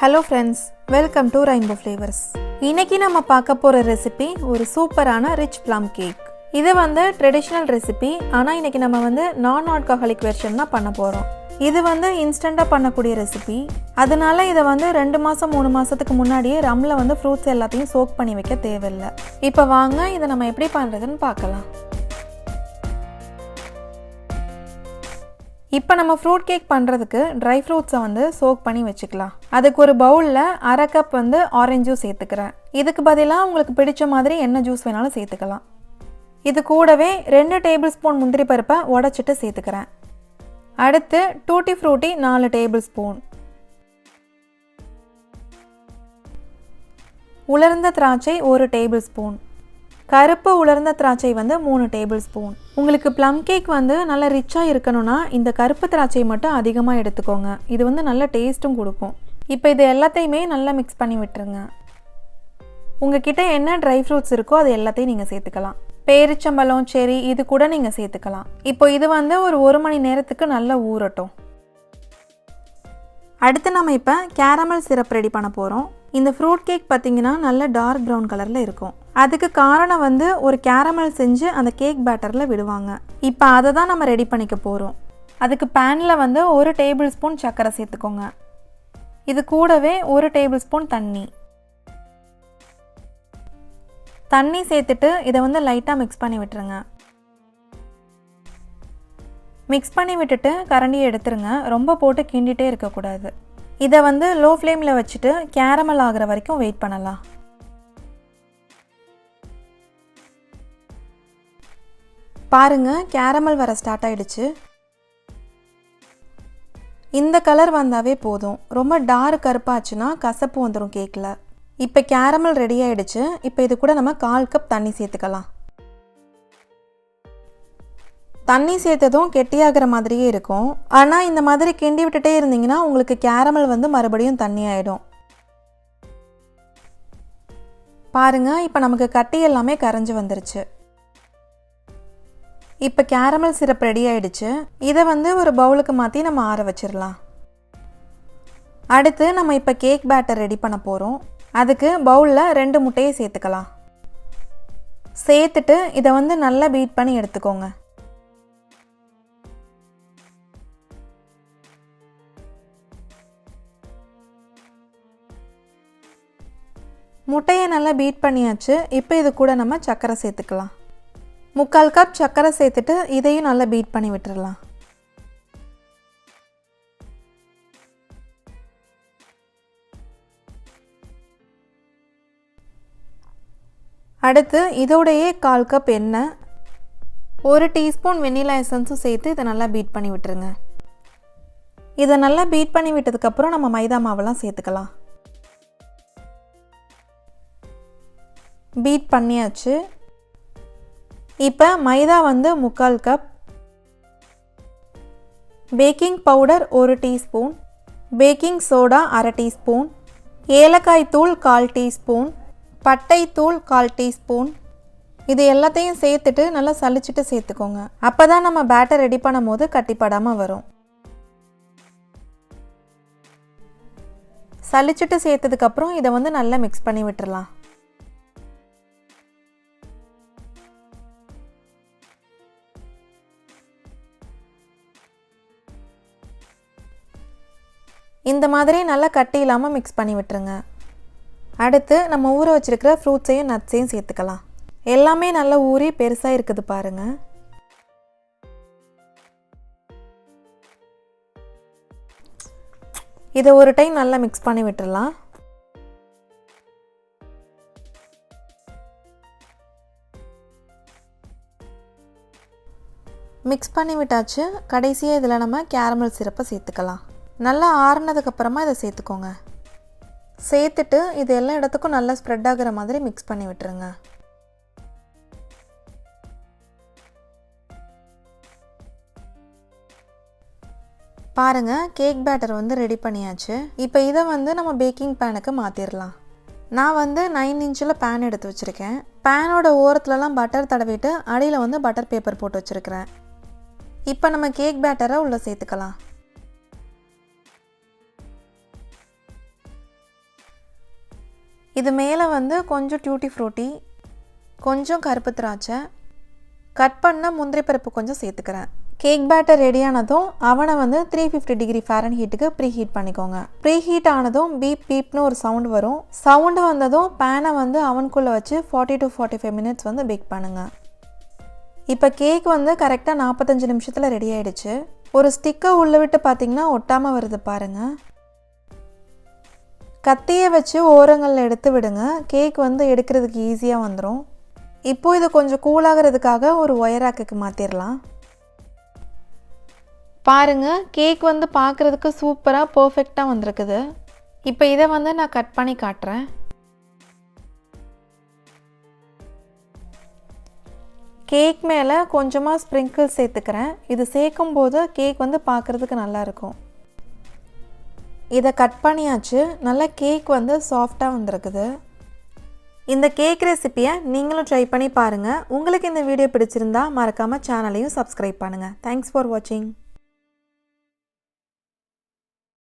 Hello friends, welcome to rainbow flavours. இன்னைக்கு நம்ம பார்க்க போகிற ரெசிபி ஒரு சூப்பரான ரிச் ப்ளம் கேக். இது ட்ரெடிஷ்னல் ரெசிபி, ஆனால் இன்னைக்கு நம்ம நான் ஆல்கஹாலிக் வெர்ஷன் தான் பண்ண போகிறோம். இது இன்ஸ்டண்ட்டாக பண்ணக்கூடிய ரெசிபி. அதனால இதை 2 மாதம் 3 மாதத்துக்கு முன்னாடியே ரம்மில் ஃப்ரூட்ஸ் எல்லாத்தையும் சோக் பண்ணி வைக்க தேவையில்லை. இப்போ வாங்க இதை நம்ம எப்படி பண்ணுறதுன்னு பார்க்கலாம். இப்போ நம்ம ஃப்ரூட் கேக் பண்ணுறதுக்கு ட்ரை ஃப்ரூட்ஸை சோக் பண்ணி வச்சுக்கலாம். அதுக்கு ஒரு பவுலில் 1/2 கப் ஆரஞ்சு ஜூஸ் சேர்த்துக்கிறேன். இதுக்கு பதிலாக உங்களுக்கு பிடிச்ச மாதிரி என்ன ஜூஸ் வேணாலும் சேர்த்துக்கலாம். இது கூடவே 2 டேபிள் ஸ்பூன் முந்திரி பருப்பை உடச்சிட்டு சேர்த்துக்கிறேன். அடுத்து டூட்டி ஃப்ரூட்டி 4 டேபிள் ஸ்பூன், உலர்ந்த திராட்சை 1 டேபிள் ஸ்பூன், கருப்பு உலர்ந்த திராட்சை 3 டேபிள் ஸ்பூன். உங்களுக்கு ப்ளம் கேக் நல்லா ரிச்சாக இருக்கணும்னா இந்த கருப்பு திராட்சை மட்டும் அதிகமாக எடுத்துக்கோங்க. இது நல்ல டேஸ்ட்டும் கொடுக்கும். இப்போ இது எல்லாத்தையுமே நல்லா மிக்ஸ் பண்ணி விட்டுருங்க. உங்ககிட்ட என்ன ட்ரை ஃப்ரூட்ஸ் இருக்கோ அது எல்லாத்தையும் நீங்கள் சேர்த்துக்கலாம். பேரிச்சம்பழம், செரி இது கூட நீங்கள் சேர்த்துக்கலாம். இப்போ இது ஒரு 1 மணி நேரத்துக்கு நல்லா ஊறட்டும். அடுத்து நம்ம இப்போ கேரமல் சிரப் ரெடி பண்ண போகிறோம். இந்த ஃப்ரூட் கேக் பார்த்திங்கன்னா நல்ல டார்க் ப்ரௌன் கலரில் இருக்கும். அதுக்கு காரணம் ஒரு கேரமல் செஞ்சு அந்த கேக் பேட்டரில் விடுவாங்க. இப்போ அதை தான் நம்ம ரெடி பண்ணிக்க போகிறோம். அதுக்கு பேனில் 1 டேபிள் ஸ்பூன் சர்க்கரை சேர்த்துக்கோங்க. இது கூடவே 1 டேபிள் ஸ்பூன் தண்ணி சேர்த்துட்டு இதை லைட்டாக மிக்ஸ் பண்ணி விட்டுருங்க. மிக்ஸ் பண்ணி விட்டுட்டு கரண்டியை எடுத்துருங்க. ரொம்ப போட்டு கிண்டிகிட்டே இருக்கக்கூடாது. இதை லோ ஃப்ளேமில் வச்சுட்டு கேரமல் ஆகிற வரைக்கும் வெயிட் பண்ணலாம். பாருங்கள், கேரமல் வர ஸ்டார்ட் ஆகிடுச்சு. இந்த கலர் வந்தாவே போதும். ரொம்ப டார்க் கருப்பாச்சுன்னா கசப்பு வந்துடும் கேக்கில். இப்போ கேரமல் ரெடி ஆகிடுச்சு. இப்போ இது கூட நம்ம 1/4 கப் தண்ணி சேர்த்துக்கலாம். தண்ணி சேர்த்ததும் கெட்டியாகிற மாதிரியே இருக்கும். ஆனால் இந்த மாதிரி கிண்டி விட்டுட்டே இருந்தீங்கன்னா உங்களுக்கு கேரமல் மறுபடியும் தண்ணி ஆகிடும். பாருங்கள், இப்போ நமக்கு கட்டி எல்லாமே கரைஞ்சி வந்துருச்சு. இப்போ கேரமல் சிரப் ரெடி ஆகிடுச்சு. இதை ஒரு பவுலுக்கு மாற்றி நம்ம ஆற வச்சிடலாம். அடுத்து நம்ம இப்போ கேக் பேட்டர் ரெடி பண்ண போகிறோம். அதுக்கு பவுலில் 2 முட்டையை சேர்த்துக்கலாம். சேர்த்துட்டு இதை நல்லா பீட் பண்ணி எடுத்துக்கோங்க. முட்டையை நல்லா பீட் பண்ணியாச்சு. இப்போ இது கூட நம்ம சர்க்கரை சேர்த்துக்கலாம். 3/4 கப் சர்க்கரை சேர்த்துட்டு இதையும் நல்லா பீட் பண்ணி விட்டுடலாம். அடுத்து இதோடையே 1/4 கப் எண்ணெய், 1 டீஸ்பூன் வெண்ணிலா எசன்ஸும் சேர்த்து இதை நல்லா பீட் பண்ணி விட்டுருங்க. இதை நல்லா பீட் பண்ணி விட்டதுக்கப்புறம் நம்ம மைதா மாவெல்லாம் சேர்த்துக்கலாம். பீட் பண்ணியாச்சு. இப்போ மைதா 3/4 cup, baking powder 1 teaspoon, baking soda 1/2 teaspoon, ஏலக்காய் தூள் 1/4 டீஸ்பூன், பட்டை தூள் 1/4 டீஸ்பூன். இது எல்லாத்தையும் சேர்த்துட்டு நல்லா சலிச்சுட்டு சேர்த்துக்கோங்க. அப்போ தான் நம்ம பேட்டர் ரெடி பண்ணும் போது கட்டிப்படாமல் வரும். சலிச்சுட்டு சேர்த்ததுக்கப்புறம் இதை நல்லா மிக்ஸ் பண்ணி விட்டுடலாம். இந்த மாதிரி நல்லா கட்டி இல்லாமல் மிக்ஸ் பண்ணி விட்டுருங்க. அடுத்து நம்ம ஊற வச்சுருக்கிற ஃப்ரூட்ஸையும் நட்ஸையும் சேர்த்துக்கலாம். எல்லாமே நல்லா ஊறி பெருசாக இருக்குது பாருங்கள். இதை ஒரு டைம் நல்லா மிக்ஸ் பண்ணி விட்டுடலாம். மிக்ஸ் பண்ணி விட்டாச்சு. கடைசியாக இதில் நம்ம கேரமல் சிரப்பை சேர்த்துக்கலாம். நல்லா ஆறுனதுக்கப்புறமா இதை சேர்த்துக்கோங்க. சேர்த்துட்டு இது எல்லா இடத்துக்கும் நல்லா ஸ்ப்ரெட் ஆகிற மாதிரி மிக்ஸ் பண்ணி விட்டுருங்க. பாருங்கள், கேக் பேட்டர் ரெடி பண்ணியாச்சு. இப்போ இதை நம்ம பேக்கிங் பேனுக்கு மாற்றிடலாம். நான் 9 இன்ச்சில் பேன் எடுத்து வச்சுருக்கேன். பேனோட ஓரத்துலலாம் பட்டர் தடவிட்டு அடியில் பட்டர் பேப்பர் போட்டு வச்சுருக்கிறேன். இப்போ நம்ம கேக் பேட்டரை உள்ளே சேர்த்துக்கலாம். இது மேலே வந்து கொஞ்சம் டியூட்டி ஃப்ரூட்டி, கொஞ்சம் கருப்பு திராட்சை, கட் பண்ண முந்திரி பருப்பு கொஞ்சம் சேர்த்துக்கிறேன். கேக் பேட்டர் ரெடியானதும் அவனை வந்து 350 டிகிரி ஃபாரன்ஹீட்டுக்கு ப்ரீ ஹீட் பண்ணிக்கோங்க. ப்ரீ ஹீட் ஆனதும் பீப் பீப்னு ஒரு சவுண்டு வரும். சவுண்டு வந்ததும் பேனை வந்து அவனுக்குள்ளே வச்சு 40 to 45 மினிட்ஸ் வந்து பேக் பண்ணுங்கள். இப்போ கேக் வந்து கரெக்டாக 45 நிமிஷத்தில் ரெடி ஆகிடுச்சு. ஒரு ஸ்டிக்கை உள்ளே விட்டு பார்த்திங்கன்னா ஒட்டாமல் வருது பாருங்கள். கத்தியை வச்சு ஓரங்களில் எடுத்து விடுங்க. கேக் வந்து எடுக்கிறதுக்கு ஈஸியாக வந்துடும். இப்போது இதை கொஞ்சம் கூலாகிறதுக்காக ஒரு ஒயராக்குக்கு மாற்றிடலாம். பாருங்கள், கேக் வந்து பார்க்குறதுக்கு சூப்பராக பர்ஃபெக்டாக வந்திருக்குது. இப்போ இதை வந்து நான் கட் பண்ணி காட்டுறேன். கேக் மேலே கொஞ்சமாக ஸ்ப்ரிங்கிள் சேர்த்துக்கிறேன். இது சேர்க்கும்போது கேக் வந்து பார்க்குறதுக்கு நல்லாயிருக்கும். இதை கட் பண்ணியாச்சு. நல்லா கேக் வந்து சாஃப்டாக வந்திருக்குது. இந்த கேக் ரெசிப்பியை நீங்களும் ட்ரை பண்ணி பாருங்கள். உங்களுக்கு இந்த வீடியோ பிடிச்சிருந்தா மறக்காமல் சேனலையும் சப்ஸ்கிரைப் பண்ணுங்கள். தேங்க்ஸ் ஃபார் வாட்சிங்.